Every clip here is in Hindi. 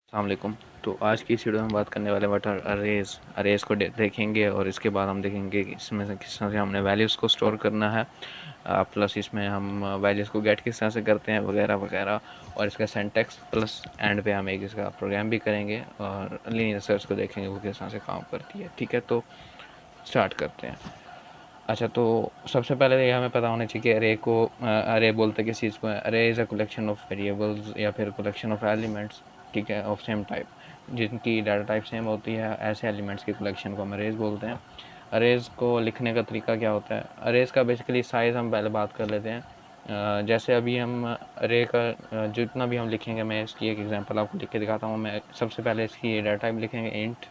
अस्सलाम वालेकुम। तो आज की इस वीडियो में बात करने वाले व्हाट आर अरेज को देखेंगे और इसके बाद हम देखेंगे कि इसमें से किस तरह से हमने वैल्यूज़ को स्टोर करना है, प्लस इसमें हम वैल्यूज़ को गेट किस तरह से करते हैं वगैरह वगैरह। और इसका सिंटैक्स प्लस एंड पे हम एक इसका प्रोग्राम भी करेंगे और लीनियर सर्च को देखेंगे वो किस तरह से काम करती है। ठीक है, तो स्टार्ट करते हैं। अच्छा, तो सबसे पहले ये हमें पता होना चाहिए कि अरे को अरे बोलते किस चीज़ को है। अरे is a collection of variables या फिर कलेक्शन ऑफ एलिमेंट्स, ठीक है, ऑफ सेम टाइप, जिनकी डाटा टाइप सेम होती है। ऐसे एलिमेंट्स की कलेक्शन को हम अरेज बोलते हैं। अरेज को लिखने का तरीका क्या होता है? अरेज का बेसिकली साइज़ हम पहले बात कर लेते हैं। जैसे अभी हम अरे का जितना भी हम लिखेंगे, मैं इसकी एक एग्जांपल आपको लिख के दिखाता हूँ। मैं सबसे पहले इसकी डाटा टाइप लिखेंगे इंट।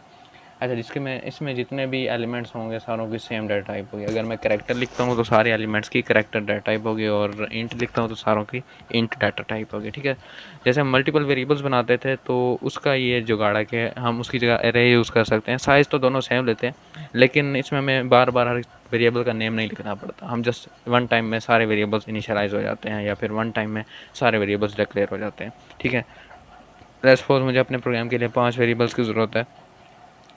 अच्छा, जिसके में इसमें जितने भी एलिमेंट्स होंगे सारों की सेम डाटा टाइप होगी। अगर मैं कैरेक्टर लिखता हूँ तो सारे एलिमेंट्स की कैरेक्टर डाटा टाइप होगी, और इंट लिखता हूँ तो सारों की इंट डाटा टाइप होगी। ठीक है, जैसे हम मल्टीपल वेरिएबल्स बनाते थे तो उसका ये जुगाड़ है कि हम उसकी जगह एरे यूज़ कर सकते हैं। साइज़ तो दोनों सेम लेते हैं, लेकिन इसमें हमें बार बार हर वेरिएबल का नेम नहीं लिखना पड़ता। हम जस्ट वन टाइम में सारे वेरिएबल्स इनिशियलाइज हो जाते हैं, या फिर वन टाइम में सारे वेरिएबल्स डिक्लेयर हो जाते हैं। ठीक है, लेट्स सपोज मुझे अपने प्रोग्राम के लिए 5 वेरिएबल्स की ज़रूरत है।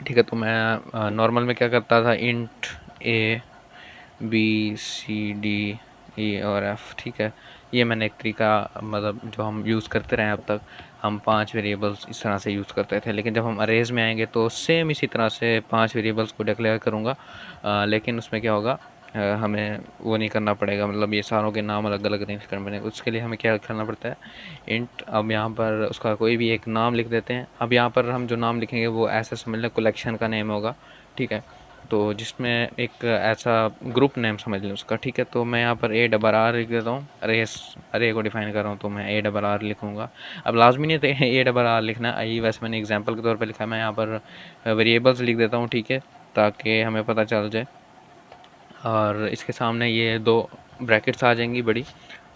ठीक है, तो मैं नॉर्मल में क्या करता था, int a b c d e और एफ। ठीक है, ये मैंने एक तरीका मतलब जो हम यूज़ करते रहे अब तक, हम 5 वेरिएबल्स इस तरह से यूज़ करते थे। लेकिन जब हम अरेज में आएंगे तो सेम इसी तरह से 5 वेरिएबल्स को डिक्लेयर करूँगा, लेकिन उसमें क्या होगा, हमें वो नहीं करना पड़ेगा, मतलब ये सारों के नाम अलग अलग नहीं करने पड़ेंगे। उसके लिए हमें क्या करना पड़ता है, इंट, अब यहाँ पर उसका कोई भी एक नाम लिख देते हैं। अब यहाँ पर हम जो नाम लिखेंगे वो ऐसा समझ लें कलेक्शन का नेम होगा। ठीक है, तो जिसमें एक ऐसा ग्रुप नेम समझ लें उसका। ठीक है, तो मैं यहाँ पर ARR लिख देता हूँ। अरे को डिफाइन कर रहा हूँ तो मैं ARR लिखूँगा। अब लाजमी नहीं तो ARR लिखना आई, वैसे मैंने एग्जांपल के तौर पे लिखा है। मैं यहाँ पर वेरिएबल्स लिख देता हूँ, ठीक है, ताकि हमें पता चल जाए। और इसके सामने ये 2 ब्रैकेट्स आ जाएंगी बड़ी।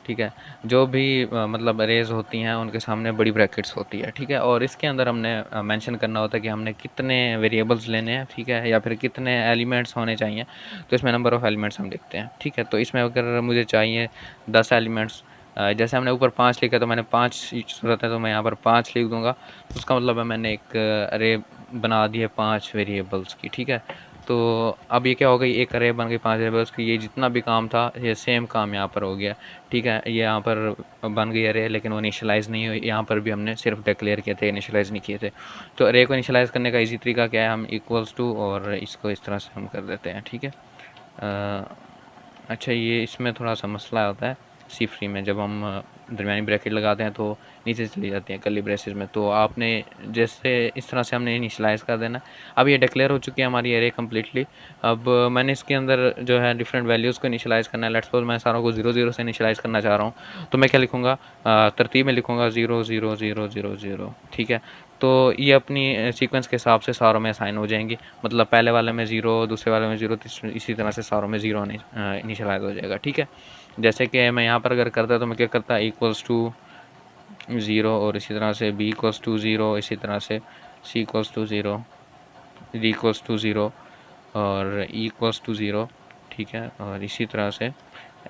ठीक है, जो भी मतलब अरेज होती हैं उनके सामने बड़ी ब्रैकेट्स होती है। ठीक है, और इसके अंदर हमने मेंशन करना होता है कि हमने कितने वेरिएबल्स लेने हैं, ठीक है, या फिर कितने एलिमेंट्स होने चाहिए। तो इसमें नंबर ऑफ़ एलिमेंट्स हम लिखते हैं। ठीक है, तो इसमें अगर मुझे चाहिए 10 एलिमेंट्स, जैसे हमने ऊपर 5 लिखा तो मैंने 5 की ज़रूरत है, तो मैं यहाँ पर 5 लिख दूँगा। उसका मतलब है मैंने एक अरे बना दी है 5 वेरिएबल्स की। ठीक है, तो अब ये क्या हो गई, एक अरे बन गई 5 वेरिएबल्स की। ये जितना भी काम था ये सेम काम यहाँ पर हो गया। ठीक है, ये यहाँ पर बन गई अरे, लेकिन वो इनिशियलाइज़ नहीं हुई। यहाँ पर भी हमने सिर्फ डिक्लेयर किए थे, इनिशियलाइज़ नहीं किए थे। तो अरे को इनिशियलाइज़ करने का इजी तरीका क्या है, हम इक्वल्स टू और इसको इस तरह से हम कर देते हैं। ठीक है, अच्छा, ये इसमें थोड़ा सा मसला होता है सी फ्री में, जब हम दरमियानी ब्रैकेट लगाते हैं तो नीचे चली जाती हैं कर्ली ब्रेसेस में। तो आपने जैसे इस तरह से हमने इनिशियलाइज़ कर देना। अब ये डिक्लेयर हो चुकी है हमारी एरे कम्प्लीटली। अब मैंने इसके अंदर जो है डिफरेंट वैल्यूज़ को इनिशियलाइज़ करना है। लेट्स सपोज मैं सारों को 0 0 से इनिशियलाइज़ करना चाह रहा हूँ, तो मैं क्या लिखूँगा, तरतीब में लिखूँगा 0 0 0 0 0। ठीक है, तो ये अपनी सीक्वेंस के हिसाब से सारों में असाइन हो जाएंगी। मतलब पहले वाले में 0, दूसरे वाले में 0, इसी तरह से सारों में 0 इनिशियलाइज हो जाएगा। ठीक है, जैसे कि मैं यहाँ पर अगर करता तो मैं क्या करता, इक्वल्स टू 0, और इसी तरह से b इक्वल्स टू 0, इसी तरह से c equals to 0, d equals to 0 और e इक्वल्स टू 0। ठीक है, और इसी तरह से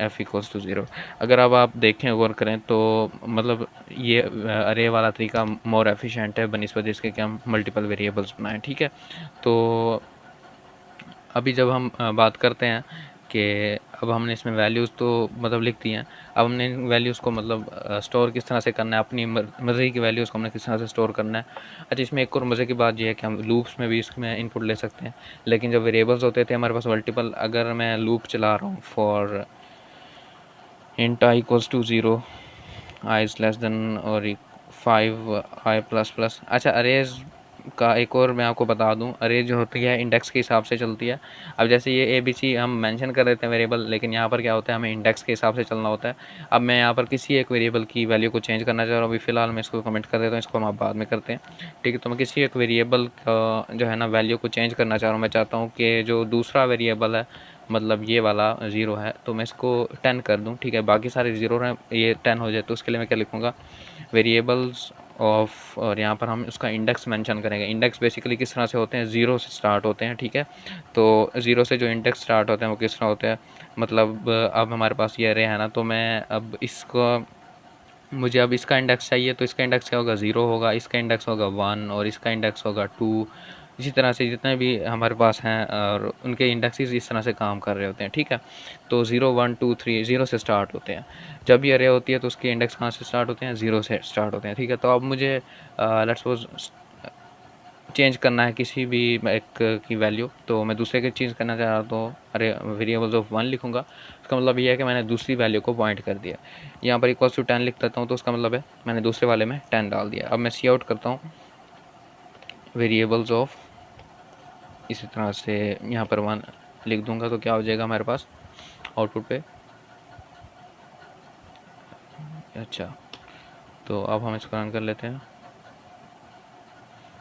f इक्वल्स टू 0। अगर अब आप देखें गौर करें तो मतलब ये अरे वाला तरीका मोर एफिशिएंट है बनिस्बत इसके कि हम मल्टीपल वेरिएबल्स बनाएं। ठीक है, तो अभी जब हम बात करते हैं कि अब हमने इसमें वैल्यूज़ तो मतलब लिख दी हैं, अब हमने इन वैल्यूज़ को मतलब स्टोर किस तरह से करना है, अपनी मर्ज़ी की वैल्यूज़ को हमने किस तरह से स्टोर करना है। अच्छा, इसमें एक और मज़े की बात यह है कि हम लूप्स में भी इसमें इनपुट ले सकते हैं। लेकिन जब वेरिएबल्स होते थे हमारे पास मल्टीपल, अगर मैं लूप चला रहा हूँ for int i equals to 0, i is less than और 5 आई प्लस प्लस। अच्छा, अरेज का एक और मैं आपको बता दूं, अरे जो होती है इंडेक्स के हिसाब से चलती है। अब जैसे ये ABC हम मेंशन कर देते हैं वेरिएबल, लेकिन यहाँ पर क्या होता है, हमें इंडेक्स के हिसाब से चलना होता है। अब मैं यहाँ पर किसी एक वेरिएबल की वैल्यू को चेंज करना चाह रहा हूँ, अभी फ़िलहाल मैं इसको कमेंट कर देता हूँ, इसको हम आप बाद में करते हैं। ठीक है, तो मैं किसी एक वेरिएबल का जो है ना वैल्यू को चेंज करना चाह रहा हूँ। मैं चाहता हूँ कि जो दूसरा वेरिएबल है, मतलब ये वाला 0 है, तो मैं इसको 10 कर दूं। ठीक है, बाकी सारे 0 हैं, ये 10 हो जाए। तो उसके लिए मैं क्या लिखूँगा, वेरिएबल्स ऑफ, और यहाँ पर हम उसका इंडेक्स मेंशन करेंगे। इंडेक्स बेसिकली किस तरह से होते हैं, 0 से स्टार्ट होते हैं। ठीक है, तो 0 से जो इंडेक्स स्टार्ट होते हैं वो किस तरह होते हैं, मतलब अब हमारे पास ये अरे है ना, तो मैं अब इसको मुझे अब इसका इंडेक्स चाहिए, तो इसका इंडेक्स क्या होगा, 0 होगा, इसका इंडेक्स होगा 1 और इसका इंडेक्स होगा 2। इसी तरह से जितने भी हमारे पास हैं और उनके इंडेक्सेस इस तरह से काम कर रहे होते हैं, ठीक है। तो 0 1 2 3 0 से स्टार्ट होते हैं। जब भी अरे होती है तो उसके इंडेक्स कहाँ से स्टार्ट होते हैं, 0 से स्टार्ट होते हैं, ठीक है। तो अब मुझे लेट्स सपोज चेंज करना है किसी भी एक की वैल्यू, तो मैं दूसरे की चेंज करना चाह रहा हूँ, तो अरे वेरिएबल्स ऑफ 1 लिखूंगा। इसका मतलब ये है कि मैंने दूसरी वैल्यू को पॉइंट कर दिया। यहाँ पर इक्वल्स टू 10 लिख देता हूँ, तो उसका मतलब है मैंने दूसरे वाले में 10 डाल दिया। अब मैं सी आउट करता हूँ वेरिएबल्स ऑफ, इसी तरह से यहाँ पर 1 लिख दूंगा, तो क्या हो जाएगा हमारे पास आउटपुट पे। अच्छा, तो अब हम इसको रन कर लेते हैं,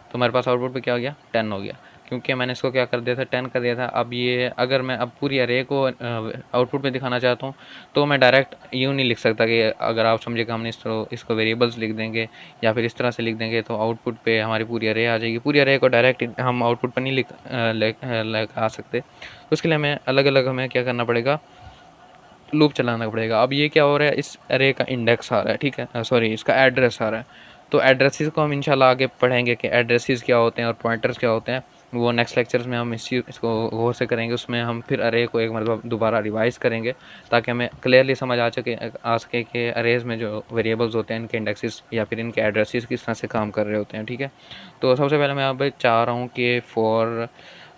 तो हमारे पास आउटपुट पे क्या हो गया, 10 हो गया, क्योंकि मैंने इसको क्या कर दिया था, 10 कर दिया था। अब ये अगर मैं अब पूरी अरे को आउटपुट में दिखाना चाहता हूँ, तो मैं डायरेक्ट यूँ नहीं लिख सकता कि अगर आप समझिएगा हमने इसको वेरिएबल्स लिख देंगे या फिर इस तरह से लिख देंगे तो आउटपुट पे हमारी पूरी अरे आ जाएगी। पूरी अरे को डायरेक्ट हम आउटपुट पर नहीं लिख आ सकते, तो उसके लिए हमें अलग अलग हमें क्या करना पड़ेगा, लूप चलाना पड़ेगा। अब ये क्या हो रहा है, इस अरे का इंडेक्स आ रहा है, ठीक है, सॉरी इसका एड्रेस आ रहा है। तो एड्रेसेस को हम इंशाल्लाह आगे पढ़ेंगे कि एड्रेसेस क्या होते हैं और पॉइंटर्स क्या होते हैं, वो नेक्स्ट लेक्चर्स में हम इसको गौर से करेंगे। उसमें हम फिर अरे को एक मतलब दोबारा रिवाइज करेंगे ताकि हमें क्लियरली समझ आ सके कि अरेज में जो वेरिएबल्स होते हैं इनके इंडेक्सेस या फिर इनके एड्रेसेस किस तरह से काम कर रहे होते हैं, ठीक है। तो सबसे पहले मैं अब चाह रहा हूँ कि फॉर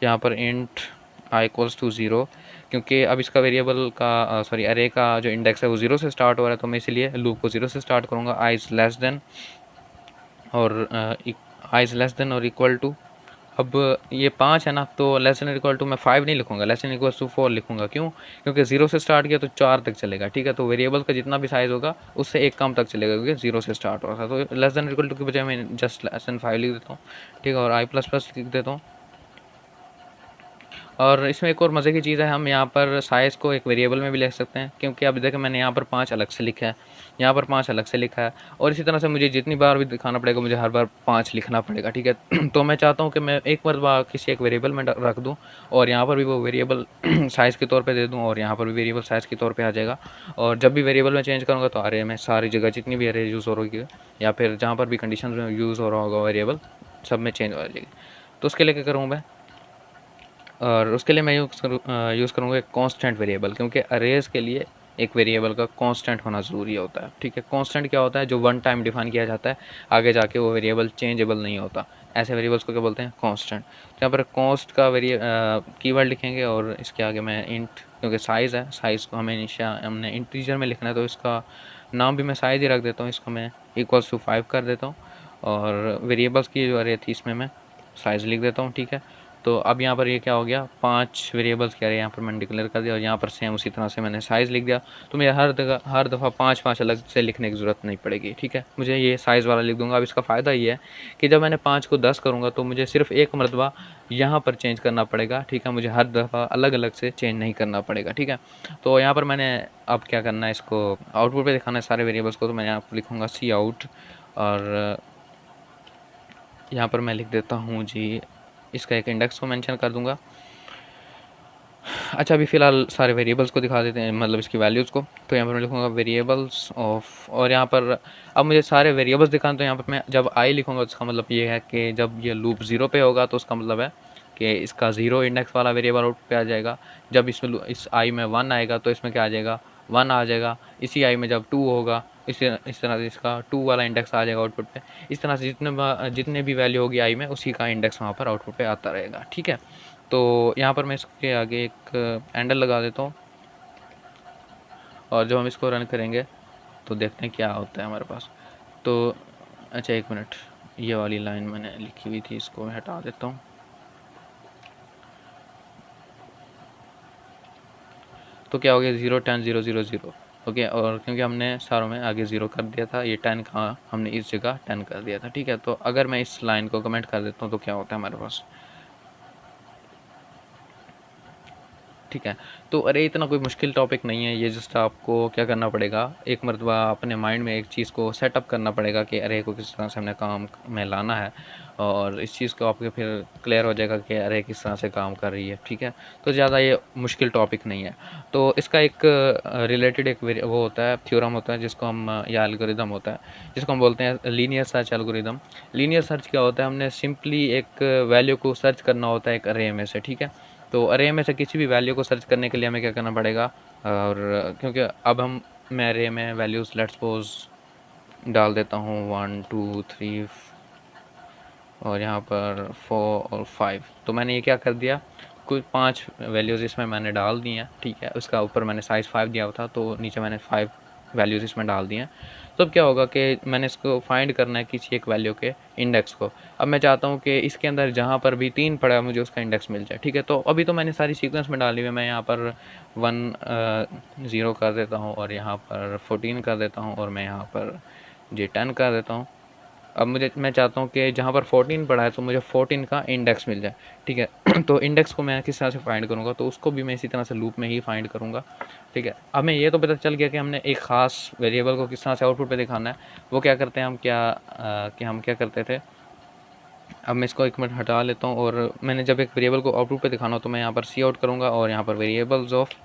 यहाँ पर इंट आई इक्वल्स टू 0, क्योंकि अब इसका वेरिएबल का सॉरी अरे का जो इंडेक्स है वो 0 से स्टार्ट हो रहा है, तो मैं इसलिए लूप को 0 से स्टार्ट करूँगा। आई इज़ लेस देन और आई इज़ लेस देन और इक्वल टू, अब ये 5 है ना, तो लेस देन इक्वल टू मैं 5 नहीं लिखूंगा, लेस देन इक्वल टू 4 लिखूंगा। क्यों, क्योंकि 0 से स्टार्ट किया तो 4 तक चलेगा, ठीक है। तो वेरिएबल का जितना भी साइज़ होगा उससे एक कम तक चलेगा, क्योंकि 0 से स्टार्ट हो रहा था। तो लेस देन इक्वल टू की बजाय मैं जस्ट लेस देन 5 लिख देता हूँ, ठीक है, और आई प्लस प्लस लिख देता हूँ। और इसमें एक और मज़े की चीज़ है, हम यहाँ पर साइज़ को एक वेरिएबल में भी लिख सकते हैं, क्योंकि अब देखो मैंने यहाँ पर 5 अलग से लिखा है, यहाँ पर 5 अलग से लिखा है, और इसी तरह से मुझे जितनी बार भी दिखाना पड़ेगा मुझे हर बार 5 लिखना पड़ेगा, ठीक है। तो मैं चाहता हूँ कि मैं एक बार किसी एक वेरिएबल में रख दूँ और यहाँ पर भी वो वेरिएबल साइज़ के तौर पर दे दूँ, और यहाँ पर भी वेरिएबल साइज़ के तौर पर आ जाएगा। और जब भी वेरिएबल में चेंज करूँगा तो अरे में सारी जगह जितनी भी अरे यूज़ हो रही है या फिर जहाँ पर भी कंडीशन में यूज़ हो रहा होगा वेरिएबल, सब में चेंज हो जाएगी। तो उसके लिए क्या करूँ मैं, और उसके लिए मैं यूज़ करूँगा एक कांस्टेंट वेरिएबल, क्योंकि अरेज के लिए एक वेरिएबल का कांस्टेंट होना ज़रूरी होता है, ठीक है। कांस्टेंट क्या होता है, जो वन टाइम डिफाइन किया जाता है, आगे जाके वो वेरिएबल चेंजेबल नहीं होता। ऐसे वेरिएबल्स को क्या बोलते हैं, कांस्टेंट। तो यहाँ पर कॉन्स्ट का कीवर्ड लिखेंगे और इसके आगे मैं इंट, क्योंकि साइज़ है, साइज़ को हमने इंटीजर में लिखना है, तो इसका नाम भी मैं साइज़ ही रख देता हूँ, इसको मैं इक्वल्स टू 5 कर देता हूँ, और वेरिएबल्स की जो अरे थी इसमें मैं साइज़ लिख देता हूँ, ठीक है। तो अब यहाँ पर ये क्या हो गया, 5 वेरिएबल्स क्या है यहाँ पर मैंने डिक्लेयर कर दिया, और यहाँ पर सेम उसी तरह से मैंने साइज़ लिख दिया। तो मुझे हर दफ़ा 5 अलग से लिखने की ज़रूरत नहीं पड़ेगी, ठीक है। मुझे ये साइज़ वाला लिख दूंगा। अब इसका फ़ायदा ये है कि जब मैंने 5 को 10 करूँगा तो मुझे सिर्फ एक मरतबा यहाँ पर चेंज करना पड़ेगा, ठीक है, मुझे हर दफ़ा अलग अलग से चेंज नहीं करना पड़ेगा, ठीक है। तो यहाँ पर मैंने अब क्या करना है, इसको आउटपुट पर दिखाना है सारे वेरिएबल्स को, तो मैं यहाँ पर लिखूँगा सी आउट, और यहाँ पर मैं लिख देता हूँ जी, इसका एक इंडेक्स को मेंशन कर दूंगा। अच्छा, अभी फ़िलहाल सारे वेरिएबल्स को दिखा देते हैं, मतलब इसकी वैल्यूज़ को। तो यहाँ पर मैं लिखूँगा वेरिएबल्स ऑफ, और यहाँ पर अब मुझे सारे वेरिएबल्स दिखाना, तो यहाँ पर मैं जब आई लिखूँगा उसका मतलब ये है कि जब ये लूप 0 पे होगा तो उसका मतलब है कि इसका 0 इंडेक्स वाला वेरिएबल आउटपुट पे आ जाएगा। जब इसमें इस आई में 1 आएगा तो इसमें क्या आ जाएगा, 1 आ जाएगा। इसी आई में जब 2 होगा इस तरह से इसका 2 वाला इंडेक्स आ जाएगा आउटपुट पे। इस तरह से जितने भी वैल्यू होगी आई में उसी का इंडेक्स वहाँ पर आउटपुट पे आता रहेगा, ठीक है। तो यहाँ पर मैं इसके आगे एक एंडल लगा देता हूँ, और जब हम इसको रन करेंगे तो देखते हैं क्या होता है हमारे पास। तो अच्छा, एक मिनट, ये वाली लाइन मैंने लिखी हुई थी, इसको मैं हटा देता हूँ। तो क्या हो गया, 0 10 0 0 0, ओके। और क्योंकि हमने सारों में आगे 0 कर दिया था, ये 10 का हमने इस जगह 10 कर दिया था, ठीक है। तो अगर मैं इस लाइन को कमेंट कर देता हूँ तो क्या होता है हमारे पास, ठीक है। तो अरे इतना कोई मुश्किल टॉपिक नहीं है, ये जस्ट आपको क्या करना पड़ेगा, एक मरतबा अपने माइंड में एक चीज़ को सेटअप करना पड़ेगा कि अरे को किस तरह से हमने काम में लाना है, और इस चीज़ को आपके फिर क्लियर हो जाएगा कि अरे किस तरह से काम कर रही है। ठीक है, तो ज़्यादा ये मुश्किल टॉपिक नहीं है। तो इसका एक रिलेटेड एक वो होता है, थ्योरम होता है जिसको हम या एल्गोरिदम होता है जिसको हम बोलते हैं linear search algorithm. Linear search क्या होता है, हमने सिंपली एक वैल्यू को सर्च करना होता है एक अरे में से। ठीक है, तो अरे में से किसी भी वैल्यू को सर्च करने के लिए हमें क्या करना पड़ेगा, और क्योंकि अब मैं अरे में वैल्यूज़ लेट्स सपोज डाल देता हूँ 1 2 3 और यहाँ पर 4 और 5। तो मैंने ये क्या कर दिया, कुछ 5 वैल्यूज़ इसमें मैंने डाल दी हैं। ठीक है, उसका ऊपर मैंने साइज़ 5 दिया हुआ था, तो नीचे मैंने 5 वैल्यूज़ इसमें डाल दी हैं। तो अब क्या होगा कि मैंने इसको फाइंड करना है किसी एक वैल्यू के इंडेक्स को। अब मैं चाहता हूँ कि इसके अंदर जहाँ पर भी 3 पड़ा है मुझे उसका इंडेक्स मिल जाए। ठीक है, तो अभी तो मैंने सारी सीक्वेंस में डाली हुई है। मैं यहाँ पर 1 0 कर देता हूँ, और यहाँ पर 14 कर देता हूँ, और मैं यहाँ पर जी 10 कर देता हूँ। अब मैं चाहता हूँ कि जहाँ पर 14 पड़ा है तो मुझे 14 का इंडेक्स मिल जाए। ठीक है तो इंडेक्स को मैं किस तरह से फाइंड करूँगा, तो उसको भी मैं इसी तरह से लूप में ही फाइंड करूँगा। ठीक है, अब हमें ये तो पता चल गया कि हमने एक ख़ास वेरिएबल को किस तरह से आउटपुट पे दिखाना है। वो क्या करते हैं, हम क्या करते थे। अब मैं इसको एक मिनट हटा लेता हूँ, और मैंने जब एक वेरिएबल को आउटपुट पे दिखाना हो तो मैं यहाँ पर सी आउट करूँगा, और यहाँ पर वेरिएबल्स ऑफ,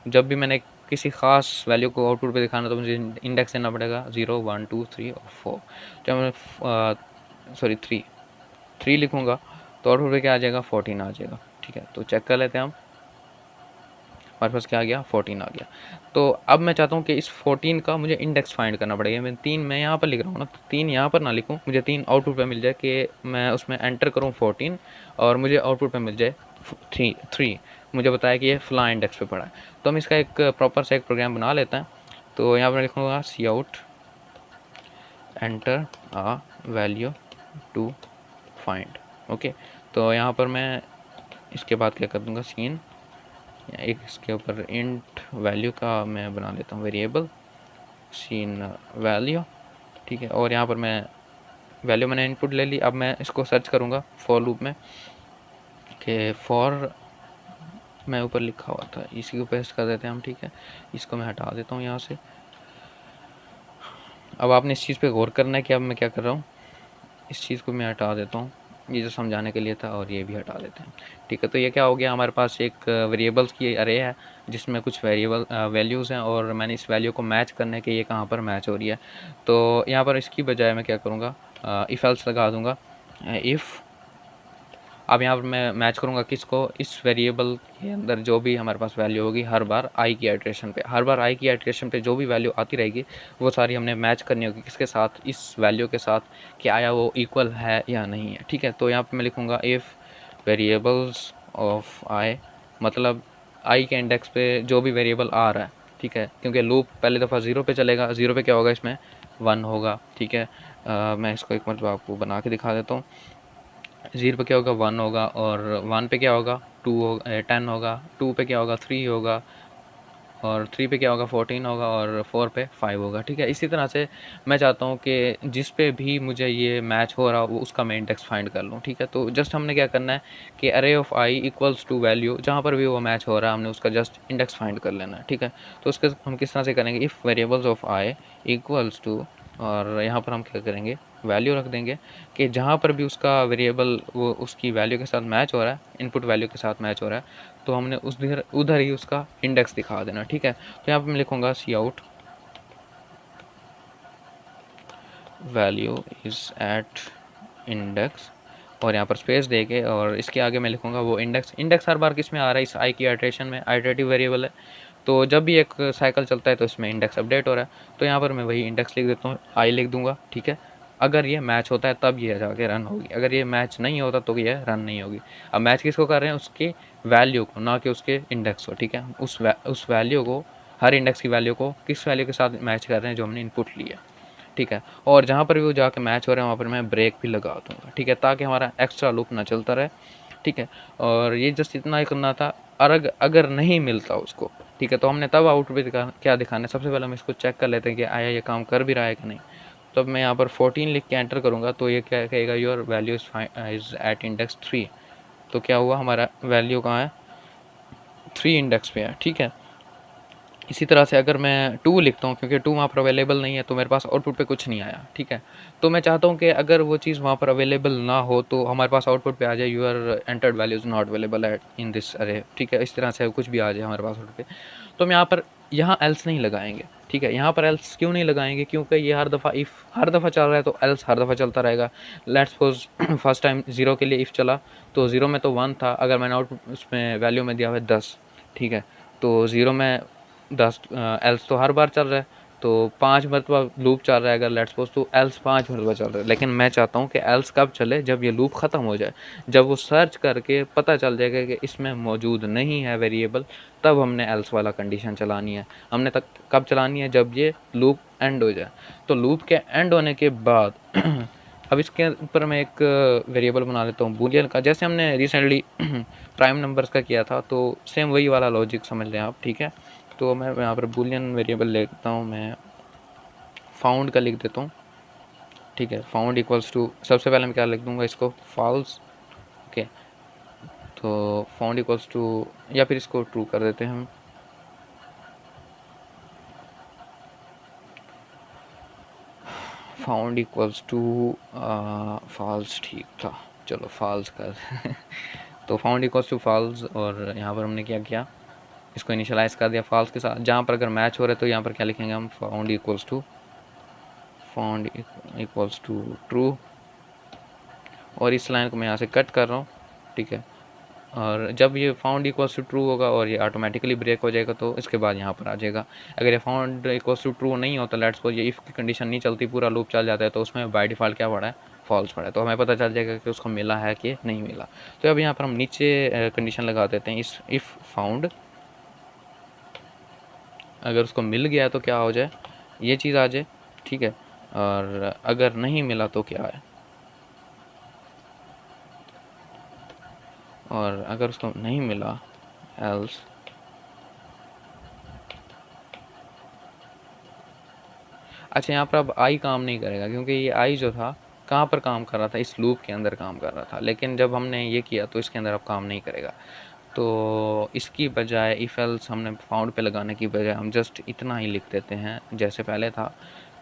जब भी मैंने किसी ख़ास वैल्यू को आउटपुट पे दिखाना तो मुझे इंडेक्स देना पड़ेगा 0 1 2 3 और 4। जब मैं 3 लिखूँगा तो आउटपुट पे क्या आ जाएगा, 14 आ जाएगा। ठीक है, तो चेक कर लेते हैं हम, हमारे पास क्या आ गया, 14 आ गया। तो अब मैं चाहता हूँ कि इस 14 का मुझे इंडेक्स फाइंड करना पड़ेगा। मैं यहाँ पर लिख रहा हूँ ना, तो 3 यहाँ पर ना लिखूँ, मुझे 3 आउटपुट पे मिल जाए कि मैं उसमें एंटर करूँ 14 और मुझे आउटपुट पे मिल जाए 3 मुझे बताया कि ये फ्ला इंडेक्स पे पड़ा है। तो हम इसका एक प्रॉपर सा एक प्रोग्राम बना लेते हैं। तो यहाँ पर लिखूँगा cout enter a value to find. Okay, तो यहाँ पर मैं इसके बाद क्या कर दूँगा, सीन एक इसके ऊपर इंट वैल्यू का मैं बना लेता हूँ वेरिएबल सीन वैल्यू। ठीक है, और यहाँ पर मैं वैल्यू मैंने इनपुट ले ली। अब मैं इसको सर्च करूँगा फॉर लूप में कि फॉर, मैं ऊपर लिखा हुआ था इसी को पेस्ट कर देते हैं हम। ठीक है, इसको मैं हटा देता हूँ यहाँ से। अब आपने इस चीज़ पे गौर करना है कि अब मैं क्या कर रहा हूँ, इस चीज़ को मैं हटा देता हूँ, ये जो समझाने के लिए था, और ये भी हटा देते हैं। ठीक है, तो ये क्या हो गया, हमारे पास एक वेरिएबल्स की अरे है जिसमें कुछ वैल्यूज़ हैं, और मैंने इस वैल्यू को मैच करना है कि ये कहाँ पर मैच हो रही है। तो यहाँ पर इसकी बजाय मैं क्या करूँगा, इफ़ एल्स लगा दूँगा। इफ़, अब यहाँ पर मैं मैच करूँगा किसको, इस वेरिएबल के अंदर जो भी हमारे पास वैल्यू होगी हर बार आई की आइट्रेशन पे, हर बार आई की आइट्रेशन पे जो भी वैल्यू आती रहेगी वो सारी हमने मैच करनी होगी किसके साथ, इस वैल्यू के साथ, कि आया वो इक्वल है या नहीं है। ठीक है, तो यहाँ पे मैं लिखूँगा इफ़ वेरिएबल्स ऑफ आई, मतलब आई के इंडेक्स पे जो भी वेरिएबल आ रहा है। ठीक है, क्योंकि लूप पहली दफ़ा 0 पे चलेगा, 0 पे क्या होगा, इसमें 1 होगा। ठीक है, मैं इसको एक मतलब आपको बना के दिखा देता हूँ। 0 पे क्या होगा, 1 होगा, और 1 पे क्या होगा, 2 होगा, 10 होगा, 2 पे क्या होगा, 3 होगा, और 3 पे क्या होगा, 14 होगा, और 4 पे 5 होगा। ठीक है, इसी तरह से मैं चाहता हूँ कि जिस पे भी मुझे ये मैच हो रहा हो उसका मैं इंडेक्स फाइंड कर लूँ। ठीक है, तो जस्ट हमने क्या करना है कि array of i equals to value, जहाँ पर भी वो मैच हो रहा है हमने उसका जस्ट इंडेक्स फाइंड कर लेना है। ठीक है, तो उसके हम किस तरह से करेंगे, if variables of i equals to, और यहाँ पर हम क्या करेंगे, वैल्यू रख देंगे कि जहाँ पर भी उसका वेरिएबल वो उसकी वैल्यू के साथ मैच हो रहा है, इनपुट वैल्यू के साथ मैच हो रहा है, तो हमने उधर ही उसका इंडेक्स दिखा देना। ठीक है, तो यहाँ पर मैं लिखूँगा cout value is at index, और यहाँ पर स्पेस दे के, और इसके आगे मैं लिखूँगा वो इंडेक्स हर बार किस में आ रहा है, इस आई की आइट्रेशन में, आइट्रेटिव वेरिएबल है, तो जब भी एक साइकिल चलता है तो इसमें इंडेक्स अपडेट हो रहा है। तो यहाँ पर मैं वही इंडेक्स लिख देता हूँ, आई लिख दूँगा। ठीक है, अगर ये मैच होता है तब ये जाके रन होगी, अगर ये मैच नहीं होता तो ये रन नहीं होगी। अब मैच किसको कर रहे हैं, उसकी वैल्यू को, ना कि उसके इंडेक्स को। ठीक है, उस वैल्यू को, हर इंडेक्स की वैल्यू को किस वैल्यू के साथ मैच कर रहे हैं जो हमने इनपुट लिया। ठीक है, और जहाँ पर भी वो जाके मैच हो रहे हैं वहाँ पर मैं ब्रेक भी लगा दूँगा। ठीक है, ताकि हमारा एक्स्ट्रा लूप ना चलता रहे। ठीक है, और ये जस्ट इतना ही करना था। अगर नहीं मिलता उसको, ठीक है, तो हमने तब आउटपुट क्या दिखाना है, सबसे पहले हम इसको चेक कर लेते हैं कि आया ये काम कर भी रहा है कि नहीं। तो अब मैं यहाँ पर 14 लिख के एंटर करूँगा तो ये क्या कहेगा, your value is at index 3। तो क्या हुआ, हमारा वैल्यू कहाँ है, 3 इंडेक्स पे है, ठीक है। इसी तरह से अगर मैं 2 लिखता हूँ, क्योंकि 2 वहाँ पर अवेलेबल नहीं है तो मेरे पास आउटपुट पे कुछ नहीं आया, ठीक है। तो मैं चाहता हूँ कि अगर वो चीज़ वहाँ पर अवेलेबल ना हो तो हमारे पास आउटपुट पे आ जाए your entered values not available at in this array, ठीक है। इस तरह से कुछ भी आ जाए हमारे पास आउटपुट पे, तो हम यहाँ एल्स नहीं लगाएंगे, ठीक है। यहाँ पर एल्स क्यों नहीं लगाएंगे, क्योंकि ये हर दफ़ा चल रहा है तो एल्स हर दफ़ा चलता रहेगा। लेट्स सपोज फर्स्ट टाइम 0 के लिए इफ़ चला तो 0 में तो 1 था, अगर मैंने आउटपुट उसमें वैल्यू में दिया हुआ है 10, ठीक है। तो 0 में 10 एल्स तो हर बार चल रहा है, तो 5 मरतबा लूप चल रहा है अगर लेट्स सपोज, तो एल्स 5 मरतबा चल रहा है। लेकिन मैं चाहता हूँ कि एल्स कब चले, जब ये लूप ख़त्म हो जाए, जब वो सर्च करके पता चल जाएगा कि इसमें मौजूद नहीं है वेरिएबल, तब हमने एल्स वाला कंडीशन चलानी है। हमने तक कब चलानी है, जब ये लूप एंड हो जाए। तो लूप के एंड होने के बाद अब इसके ऊपर मैं एक वेरिएबल बना लेता हूँ बूलियन का, जैसे हमने रिसेंटली प्राइम नंबर्स का किया था, तो सेम वही वाला लॉजिक समझ लें आप, ठीक है। तो मैं यहाँ पर बूलियन वेरिएबल लेता हूँ, मैं फाउंड का लिख देता हूँ, ठीक है। फाउंड इक्वल्स टू, सबसे पहले मैं क्या लिख दूँगा इसको, फॉल्स, ओके। तो फाउंड इक्वल्स टू, या फिर इसको ट्रू कर देते हैं हम, फाउंड इक्वल्स टू फॉल्स, ठीक था, चलो फॉल्स कर तो फाउंड इक्वल्स टू फॉल्स, और यहाँ पर हमने क्या किया, इसको इनिशियलाइज कर दिया फॉल्स के साथ। जहाँ पर अगर मैच हो रहा है तो यहाँ पर क्या लिखेंगे हम, फाउंड इक्वल्स टू ट्रू, और इस लाइन को मैं यहाँ से कट कर रहा हूँ, ठीक है। और जब ये फाउंड इक्वल्स टू ट्रू होगा और ये ऑटोमेटिकली ब्रेक हो जाएगा, तो इसके बाद यहाँ पर आ जाएगा। अगर ये फाउंड इक्वल्स टू ट्रू नहीं होता, लेट्स सपोज ये इफ़ की कंडीशन नहीं चलती, पूरा लूप चल जाता है, तो उसमें बाय डिफ़ॉल्ट क्या पड़ा है, फॉल्स पड़ा है। तो हमें पता चल जाएगा कि उसको मिला है कि नहीं मिला। तो अब यहाँ पर हम नीचे कंडीशन लगा देते हैं, इस इफ़ फाउंड, अगर उसको मिल गया तो क्या हो जाए, ये चीज़ आ जाए, ठीक है। और अगर नहीं मिला तो क्या है, और अगर उसको नहीं मिला एल्स, अच्छा यहाँ पर अब आई काम नहीं करेगा, क्योंकि ये आई जो था कहाँ पर काम कर रहा था, इस लूप के अंदर काम कर रहा था। लेकिन जब हमने ये किया तो इसके अंदर अब काम नहीं करेगा। तो इसकी बजाय इफ़ एल्स हमने फाउंड पे लगाने की बजाय हम जस्ट इतना ही लिख देते हैं जैसे पहले था।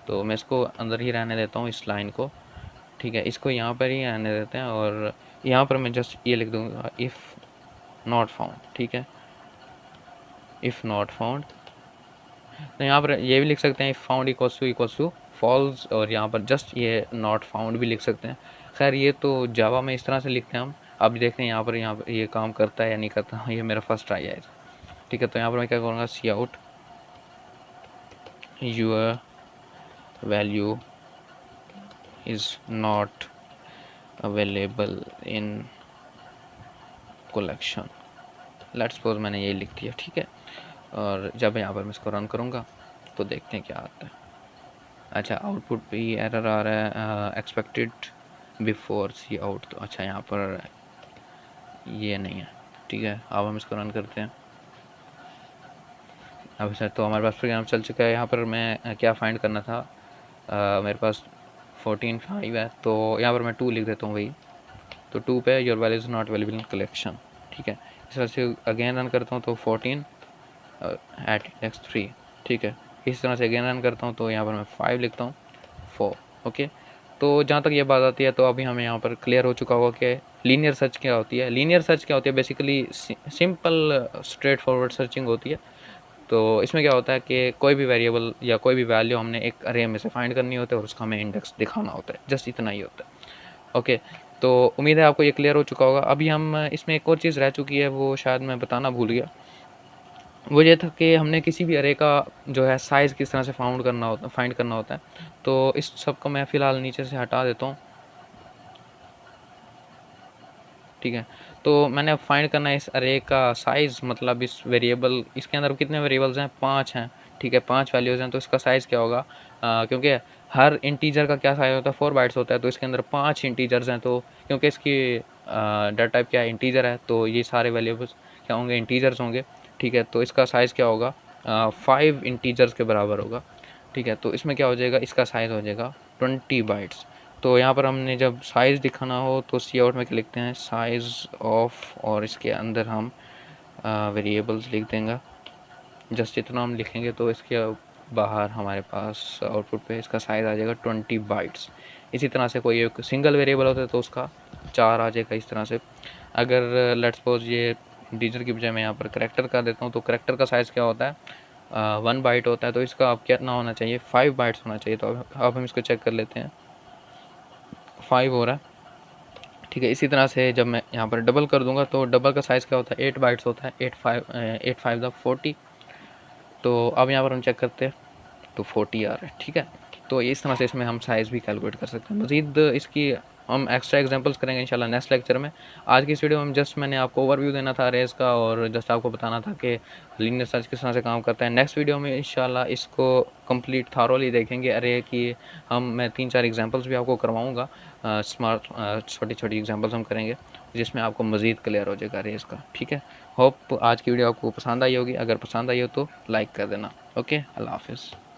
तो मैं इसको अंदर ही रहने देता हूँ, इस लाइन को, ठीक है। इसको यहाँ पर ही रहने देते हैं, और यहाँ पर मैं जस्ट ये लिख दूँगा, इफ़ नॉट फाउंड, ठीक है, इफ़ नॉट फाउंड। तो यहाँ पर ये भी लिख सकते हैं, if found equals to false, और यहाँ पर जस्ट ये नॉट फाउंड भी लिख सकते हैं। खैर ये तो जावा में इस तरह से लिखते हैं हम। अब देखते हैं यहाँ पर ये काम करता है या नहीं करता। ये मेरा फर्स्ट ट्राई है, ठीक है। तो यहाँ पर मैं क्या करूँगा, cout your value is not available in collection, let's suppose मैंने ये लिख दिया, ठीक है। और जब यहाँ पर मैं इसको रन करूँगा तो देखते हैं क्या आता है। अच्छा, आउटपुट पे ही एरर आ रहा है, एक्सपेक्टेड बिफोर सी आउट। तो अच्छा यहाँ पर ये नहीं है, ठीक है। अब हम इसको रन करते हैं। अब सर तो हमारे पास प्रोग्राम चल चुका है। यहाँ पर मैं क्या फाइंड करना था, मेरे पास 14.5 है, तो यहाँ पर मैं 2 लिख देता हूँ वही। तो 2 पे your value is not available in collection, ठीक है। इस तरह से अगेन रन करता हूँ तो 14 एट इंडेक्स 3, ठीक है। इस तरह से अगेन रन करता हूँ तो यहाँ पर मैं 5 लिखता हूँ, 4, ओके। तो जहाँ तक ये बात आती है, तो अभी हमें यहाँ पर क्लियर हो चुका होगा कि लीनियर सर्च क्या होती है। लीनियर सर्च क्या होती है, basically simple straight forward searching होती है। तो इसमें क्या होता है कि कोई भी वेरिएबल या कोई भी वैल्यू हमने एक अरे में से फाइंड करनी होती है और उसका हमें इंडेक्स दिखाना होता है, जस्ट इतना ही होता है, ओके। तो उम्मीद है आपको ये क्लियर हो चुका होगा। अभी हम इसमें एक और चीज़ रह चुकी है, वो शायद मैं बताना भूल गया। वो ये था कि हमने किसी भी अरे का जो है साइज़ किस तरह से फाइंड करना होता है। तो इस सब को मैं फ़िलहाल नीचे से हटा देता हूँ, ठीक है। तो मैंने अब फाइंड करना है इस अरे का साइज़, मतलब इस वेरिएबल, इसके अंदर कितने वेरिएबल्स हैं, 5 हैं, ठीक है। 5 वैल्यूज़ हैं, तो इसका साइज़ क्या होगा, क्योंकि हर इंटीजर का क्या साइज़ होता है, 4 बाइट्स होता है। तो इसके अंदर 5 इंटीजर्स हैं, तो क्योंकि इसकी डाटा टाइप क्या है, इंटीजर है, तो ये सारे वैल्यूबल्स क्या होंगे, इंटीजर्स होंगे, ठीक है। तो इसका साइज़ क्या होगा, 5 इंटीजर्स के बराबर होगा, ठीक है। तो इसमें क्या हो जाएगा, इसका साइज़ हो जाएगा 20 बाइट्स। तो यहाँ पर हमने जब साइज़ दिखाना हो तो सी आउट में क्या लिखते हैं, साइज़ ऑफ, और इसके अंदर हम वेरिएबल्स लिख देंगे। जस्ट इतना हम लिखेंगे तो इसके बाहर हमारे पास आउटपुट पे इसका साइज़ आ जाएगा 20 बाइट्स। इसी तरह से कोई एक सिंगल वेरिएबल होता है तो उसका 4 आ जाएगा इस तरह से। अगर लेट्स सपोज ये इंटीजर की बजाय मैं यहाँ पर करैक्टर कर देता हूँ तो करैक्टर का साइज़ क्या होता है 1 बाइट होता है, तो इसका अब कितना होना चाहिए 5 बाइट्स होना चाहिए। तो अब हम इसको चेक कर लेते हैं, 5 हो रहा है, ठीक है। इसी तरह से जब मैं यहाँ पर डबल कर दूंगा तो डबल का साइज़ क्या होता है 8 बाइट्स होता है, 8 5 द 40। तो अब यहाँ पर हम चेक करते हैं तो 40 आ रहा है, ठीक है। तो इस तरह से इसमें हम साइज़ भी कैलकुलेट कर सकते हैं। मज़ीद इसकी हम एक्स्ट्रा एग्जांपल्स करेंगे इंशाल्लाह नेक्स्ट लेक्चर में। आज की इस वीडियो में जस्ट मैंने आपको ओवरव्यू देना था अरेज़ का और जस्ट आपको बताना था कि लीनियर सर्च किस तरह से काम करता है। नेक्स्ट वीडियो में इंशाल्लाह इसको कंप्लीट थॉरोली देखेंगे अरे की। मैं 3-4 एग्जांपल्स भी आपको करवाऊँगा, स्मार्ट छोटी-छोटी एग्जांपल्स हम करेंगे जिसमें आपको मज़ीद क्लियर हो जाएगा अरेज़ का, ठीक है। होप आज की वीडियो आपको पसंद आई होगी। अगर पसंद आई हो तो लाइक कर देना। ओके, अल्लाह हाफ़िज़।